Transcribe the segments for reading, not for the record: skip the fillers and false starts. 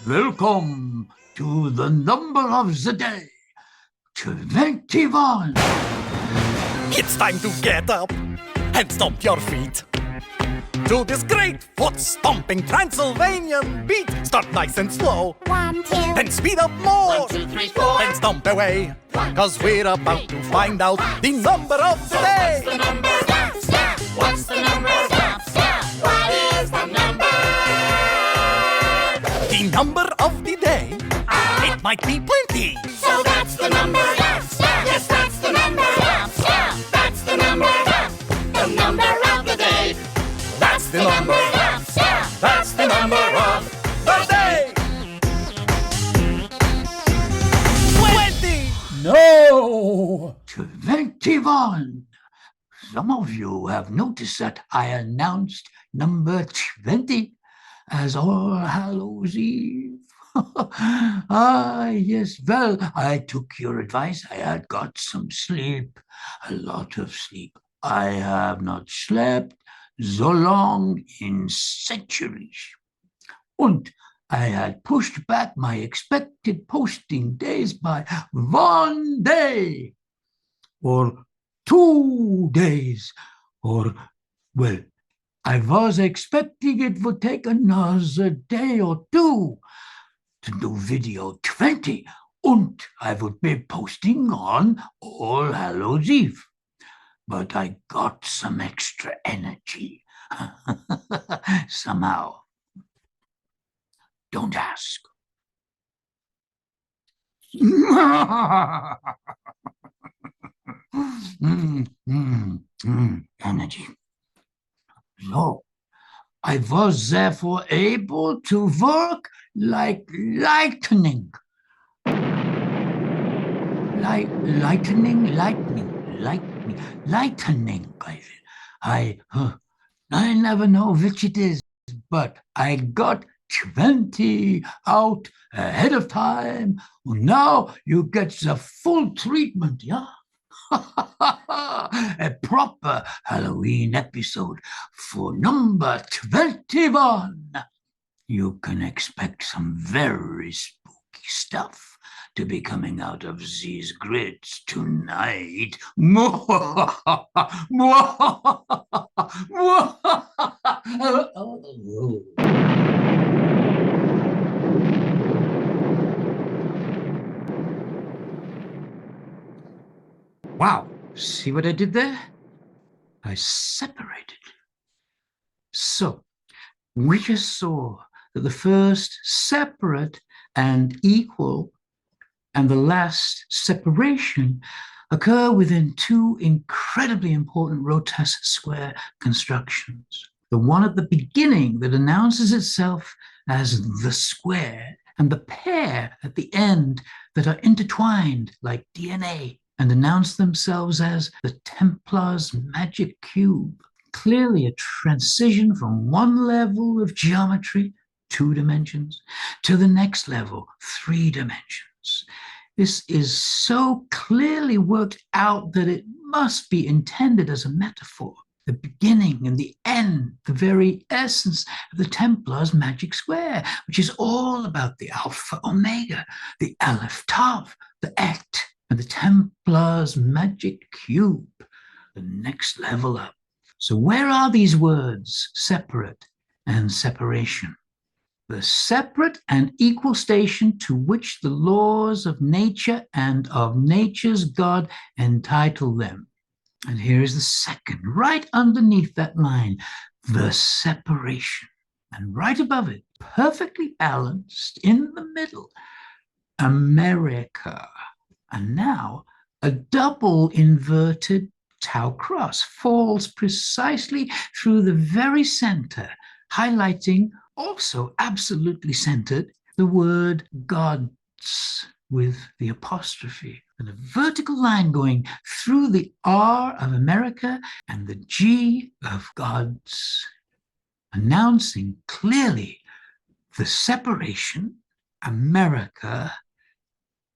Welcome to the number of the day, 21. It's time to get up and stomp your feet to this great foot-stomping Transylvanian beat. Start nice and slow. 1, 2. Then speed up more. 1, 2, 3, 4. Then stomp away. 'Cause we're about to find out the number of the day. What's the number? Stamp, stamp. What's the number? Stamp, stamp. What is the number? The number of the day. It might be plenty. So that's the number. Stamp, stamp. Yes, that's the number. Stamp, stamp. That's the number. Stamp. The number of the day. That's the number. Stamp, stamp. That's the number of the day. 20. No! 21. Some of you have noticed that I announced number 20 as All Hallows Eve. Yes, well, I took your advice. I had got some sleep, a lot of sleep. I have not slept so long in centuries. Und I had pushed back my expected posting days by 1 day, or 2 days, or, well, I was expecting it would take another day or two to do video 20, and I would be posting on All Hallows Eve. But I got some extra energy somehow. Don't ask. Energy. So, I was therefore able to work like lightning. Lightning. I never know which it is, but I got 20 out ahead of time. Now you get the full treatment, yeah? A proper Halloween episode for number 21. You can expect some very spooky stuff to be coming out of these grids tonight. Wow, see what I did there? I separated. So, we just saw that the first separate and equal and the last separation occur within two incredibly important rotest square constructions. The one at the beginning that announces itself as the square, and the pair at the end that are intertwined like DNA and announce themselves as the Templar's magic cube. Clearly a transition from one level of geometry, 2 dimensions, to the next level, 3 dimensions. This is so clearly worked out that it must be intended as a metaphor. The beginning and the end, the very essence of the Templar's magic square, which is all about the Alpha Omega, the Aleph Tav, the Et, and the Templar's magic cube, the next level up. So where are these words, separate and separation? The separate and equal station to which the laws of nature and of nature's God entitle them. And here is the second, right underneath that line, the separation. And right above it, perfectly balanced in the middle, America. And now a double inverted Tau cross falls precisely through the very center, highlighting, also absolutely centered, the word gods with the apostrophe, and a vertical line going through the R of America and the G of gods, announcing clearly the separation, America,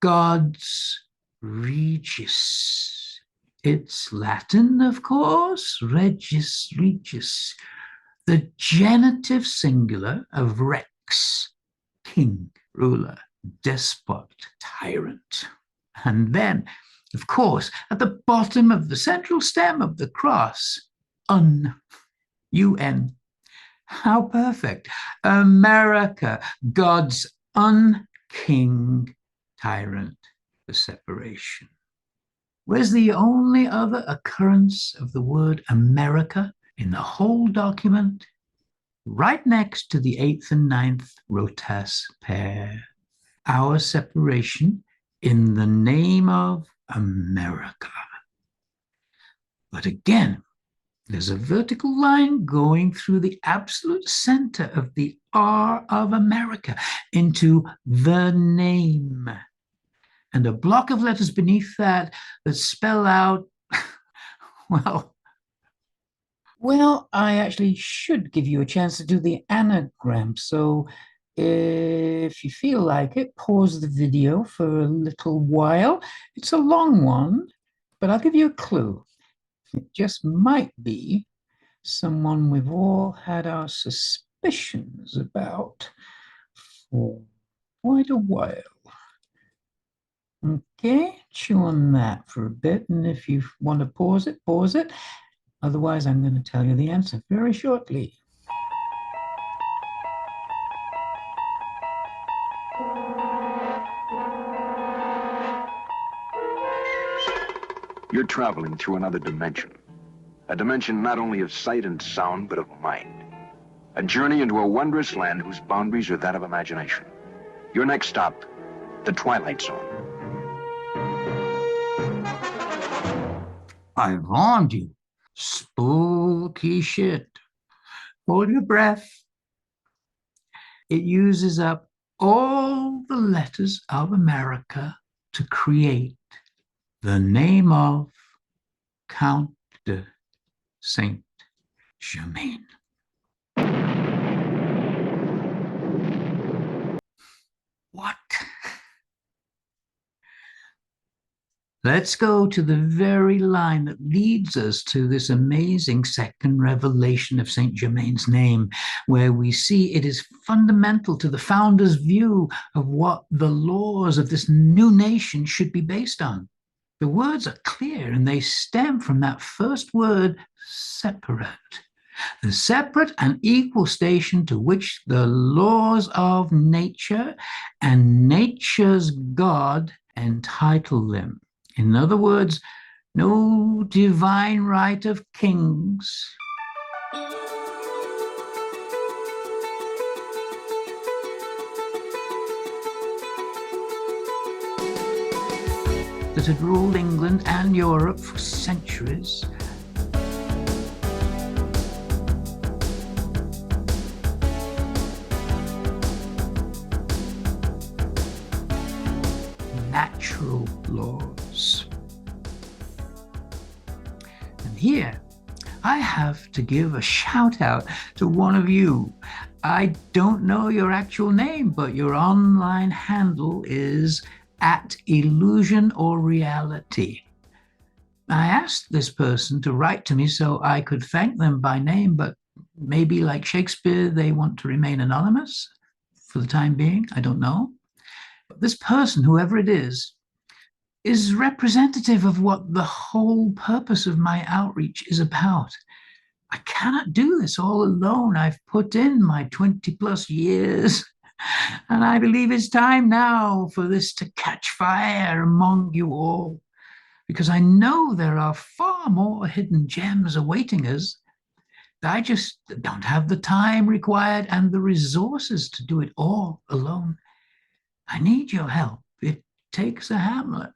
gods, regis. It's Latin, of course, regis, regis, the genitive singular of rex, king, ruler, despot, tyrant. And then, of course, at the bottom of the central stem of the cross, UN. How perfect. America, God's unking tyrant, the separation. Where's the only other occurrence of the word America in the whole document? Right next to the 8th and 9th rotas pair. Our separation in the name of America. But again, there's a vertical line going through the absolute center of the R of America into the name. And a block of letters beneath that spell out, well, I actually should give you a chance to do the anagram. So if you feel like it, pause the video for a little while. It's a long one, but I'll give you a clue. It just might be someone we've all had our suspicions about for quite a while. Okay, chew on that for a bit, and if you want to pause it, pause it. Otherwise, I'm going to tell you the answer very shortly. You're traveling through another dimension. A dimension not only of sight and sound, but of mind. A journey into a wondrous land whose boundaries are that of imagination. Your next stop, the Twilight Zone. I warned you. Spooky shit. Hold your breath. It uses up all the letters of America to create the name of Count de Saint-Germain. What? Let's go to the very line that leads us to this amazing second revelation of Saint Germain's name, where we see it is fundamental to the founder's view of what the laws of this new nation should be based on. The words are clear, and they stem from that first word, separate. The separate and equal station to which the laws of nature and nature's God entitle them. In other words, no divine right of kings. That had ruled England and Europe for centuries. Natural laws. And here, I have to give a shout out to one of you. I don't know your actual name, but your online handle is @illusion-or-reality. I asked this person to write to me so I could thank them by name, but maybe like Shakespeare, they want to remain anonymous for the time being. I don't know. But this person, whoever it is representative of what the whole purpose of my outreach is about. I cannot do this all alone. I've put in my 20 plus years. And I believe it's time now for this to catch fire among you all, because I know there are far more hidden gems awaiting us. I just don't have the time required and the resources to do it all alone. I need your help. It takes a Hamlet.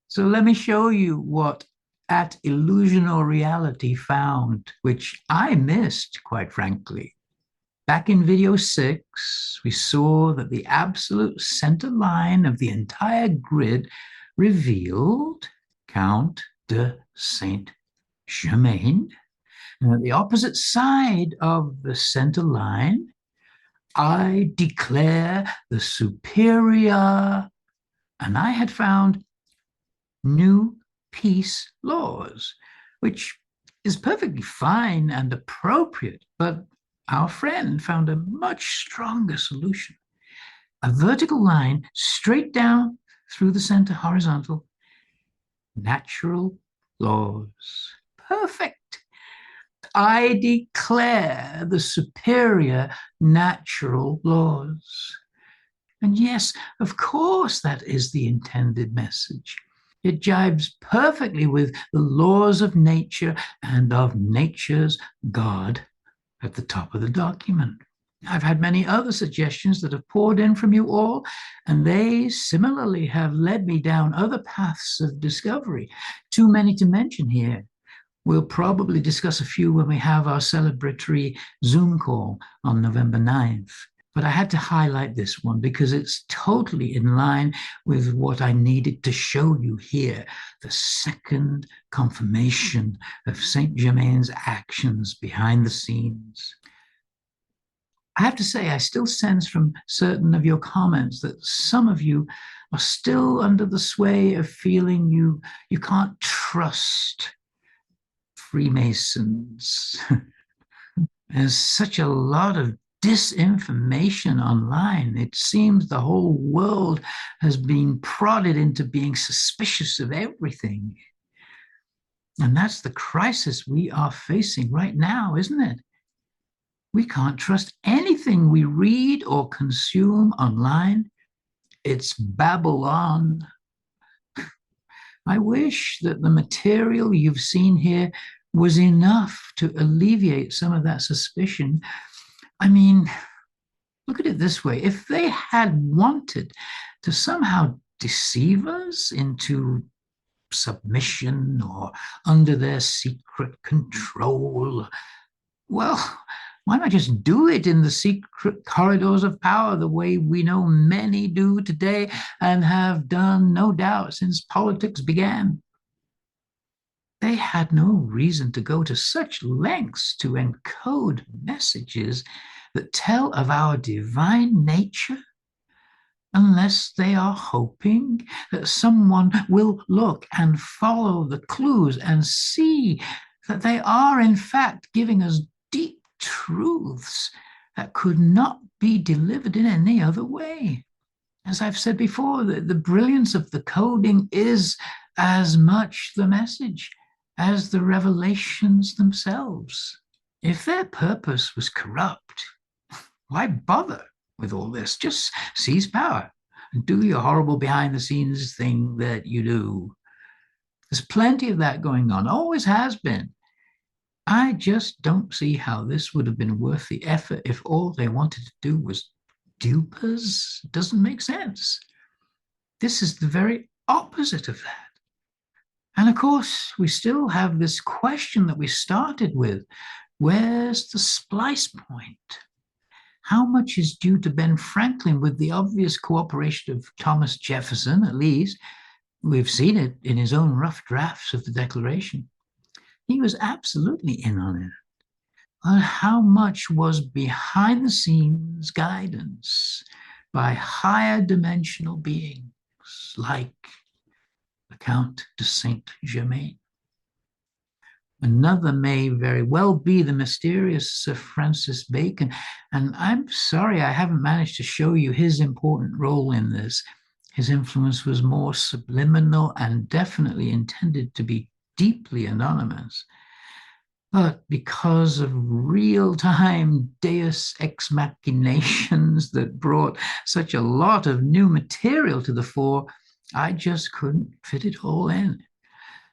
So let me show you what @illusion-or-reality found, which I missed, quite frankly. Back in video 6, we saw that the absolute center line of the entire grid revealed Count de Saint-Germain. And at the opposite side of the center line, I declare the superior, and I had found new peace laws, which is perfectly fine and appropriate, but our friend found a much stronger solution. a vertical line straight down through the center, horizontal. Natural laws. Perfect. I declare the superior natural laws. And yes, of course, that is the intended message. It jibes perfectly with the laws of nature and of nature's God at the top of the document. I've had many other suggestions that have poured in from you all, and they similarly have led me down other paths of discovery. Too many to mention here. We'll probably discuss a few when we have our celebratory Zoom call on November 9th. But I had to highlight this one because it's totally in line with what I needed to show you here, the second confirmation of Saint Germain's actions behind the scenes. I have to say, I still sense from certain of your comments that some of you are still under the sway of feeling you can't trust Freemasons. There's such a lot of disinformation online. It seems the whole world has been prodded into being suspicious of everything. And that's the crisis we are facing right now, isn't it? We can't trust anything we read or consume online. It's Babylon. I wish that the material you've seen here was enough to alleviate some of that suspicion. I mean, look at it this way. If they had wanted to somehow deceive us into submission or under their secret control, well, why not just do it in the secret corridors of power the way we know many do today and have done, no doubt, since politics began? They had no reason to go to such lengths to encode messages that tell of our divine nature unless they are hoping that someone will look and follow the clues and see that they are in fact giving us deep truths that could not be delivered in any other way. As I've said before, the brilliance of the coding is as much the message as the revelations themselves. If their purpose was corrupt, why bother with all this? Just seize power and do your horrible behind-the-scenes thing that you do. There's plenty of that going on, always has been. I just don't see how this would have been worth the effort if all they wanted to do was dupe us. It doesn't make sense. This is the very opposite of that. And of course, we still have this question that we started with. Where's the splice point? How much is due to Ben Franklin with the obvious cooperation of Thomas Jefferson, at least? We've seen it in his own rough drafts of the Declaration. He was absolutely in on it. But how much was behind the scenes guidance by higher dimensional beings like the Count de Saint Germain? Another may very well be the mysterious Sir Francis Bacon, and I'm sorry I haven't managed to show you his important role in this. His influence was more subliminal and definitely intended to be deeply anonymous. But because of real-time deus ex machinations that brought such a lot of new material to the fore, I just couldn't fit it all in.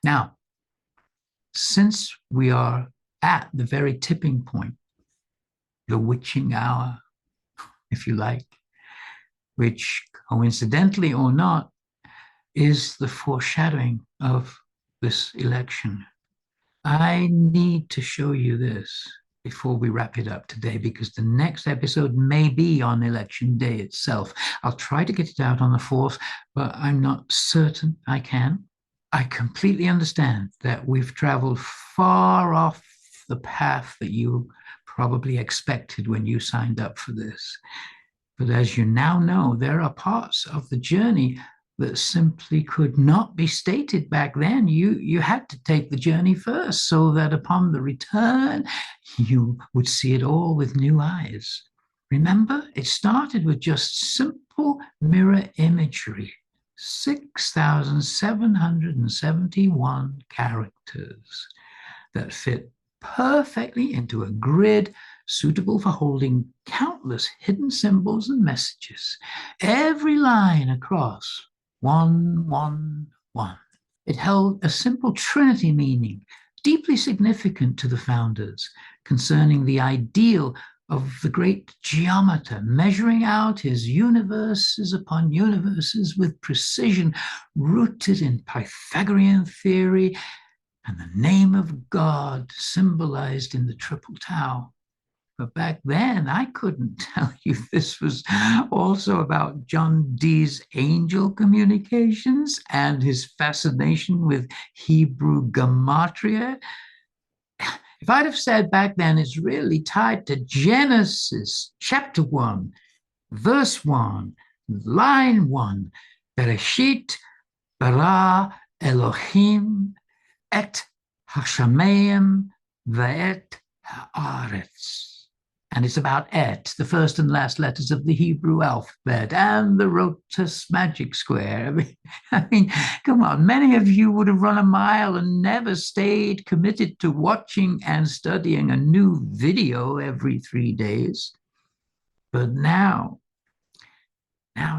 Now, since we are at the very tipping point, the witching hour, if you like, which coincidentally or not, is the foreshadowing of this election. I need to show you this before we wrap it up today, because the next episode may be on election day itself. I'll try to get it out on the 4th, but I'm not certain I can. I completely understand that we've traveled far off the path that you probably expected when you signed up for this. But as you now know, there are parts of the journey that simply could not be stated back then. You had to take the journey first so that upon the return, you would see it all with new eyes. Remember, it started with just simple triple mirror imagery, 6,771 characters that fit perfectly into a grid suitable for holding countless hidden symbols and messages. Every line across, 111. It held a simple Trinity meaning, deeply significant to the founders, concerning the ideal of the great geometer, measuring out his universes upon universes with precision, rooted in Pythagorean theory, and the name of God symbolized in the triple tau. But back then, I couldn't tell you this was also about John Dee's angel communications and his fascination with Hebrew gematria. If I'd have said back then it's really tied to Genesis chapter 1, verse 1, line 1, Bereshit bara Elohim et hashamayim ve'et haaretz. And it's about et, the first and last letters of the Hebrew alphabet, and the Rotus magic square. I mean, come on, many of you would have run a mile and never stayed committed to watching and studying a new video every 3 days. But now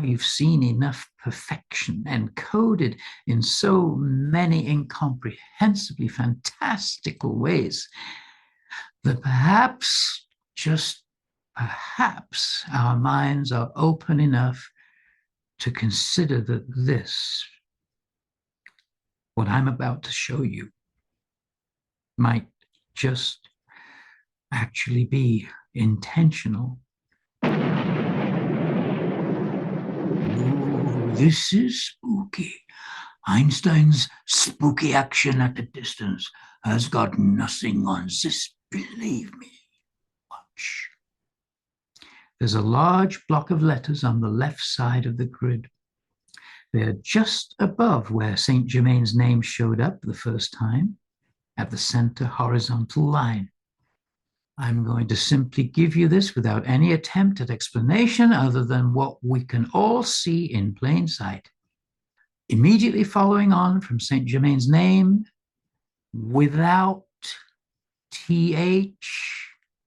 you've seen enough perfection encoded in so many incomprehensibly fantastical ways that perhaps, just perhaps, our minds are open enough to consider that this, what I'm about to show you, might just actually be intentional. Ooh, this is spooky. Einstein's spooky action at a distance has got nothing on this, believe me. Watch. There's a large block of letters on the left side of the grid. They're just above where Saint Germain's name showed up the first time, at the center horizontal line. I'm going to simply give you this without any attempt at explanation other than what we can all see in plain sight. Immediately following on from Saint Germain's name, without TH,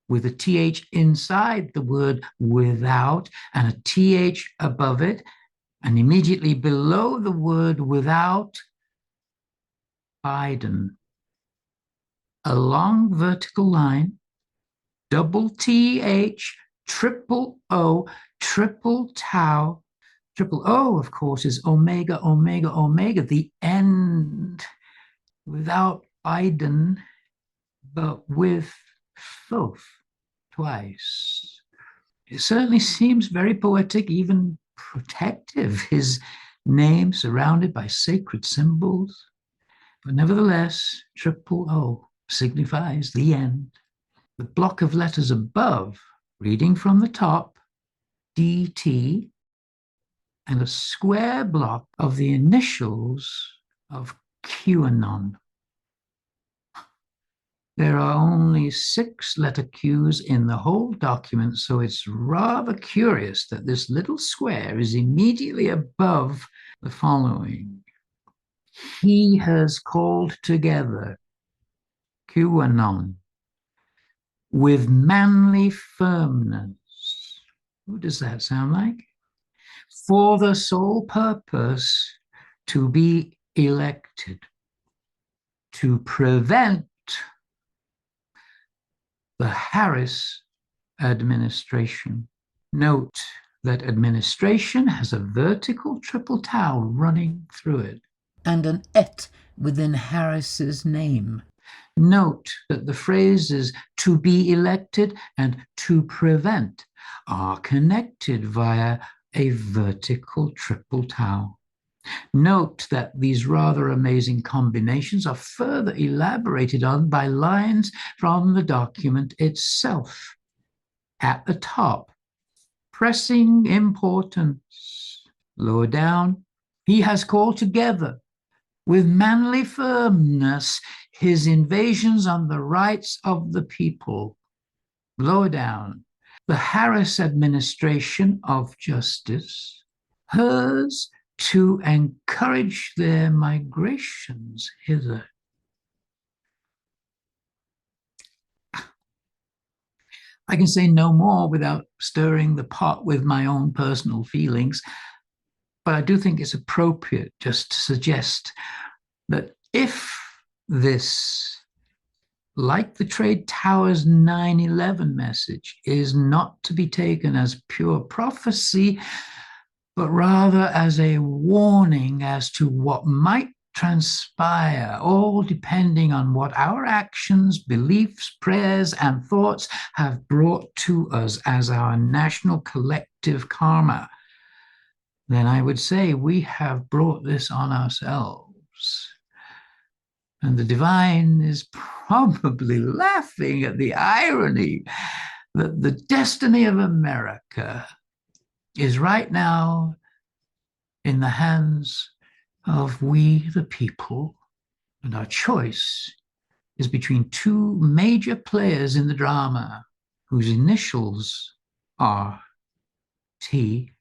with a TH inside the word without and a TH above it, and immediately below the word without, Biden. A long vertical line, double TH, triple O, triple tau. Triple O, of course, is omega, omega, omega, the end, without Biden, but with Thoth twice. It certainly seems very poetic, even protective, his name surrounded by sacred symbols. But nevertheless, triple O signifies the end. The block of letters above, reading from the top, DT, and a square block of the initials of QAnon. There are only 6 letter Qs in the whole document, so it's rather curious that this little square is immediately above the following. He has called together QAnon with manly firmness. Who does that sound like? For the sole purpose to be elected, to prevent the Harris administration. Note that administration has a vertical triple tau running through it, and an et within Harris's name. Note that the phrases to be elected and to prevent are connected via a vertical triple tau. Note that these rather amazing combinations are further elaborated on by lines from the document itself. At the top, pressing importance. Lower down, he has called together with manly firmness his invasions on the rights of the people. Lower down, the Harris administration of justice hers to encourage their migrations hither. I can say no more without stirring the pot with my own personal feelings, but I do think it's appropriate just to suggest that if this, like the Trade Towers 9/11 message, is not to be taken as pure prophecy, but rather as a warning as to what might transpire, all depending on what our actions, beliefs, prayers, and thoughts have brought to us as our national collective karma, then I would say we have brought this on ourselves. And the divine is probably laughing at the irony that the destiny of America is right now in the hands of we the people, and our choice is between two major players in the drama whose initials are TH.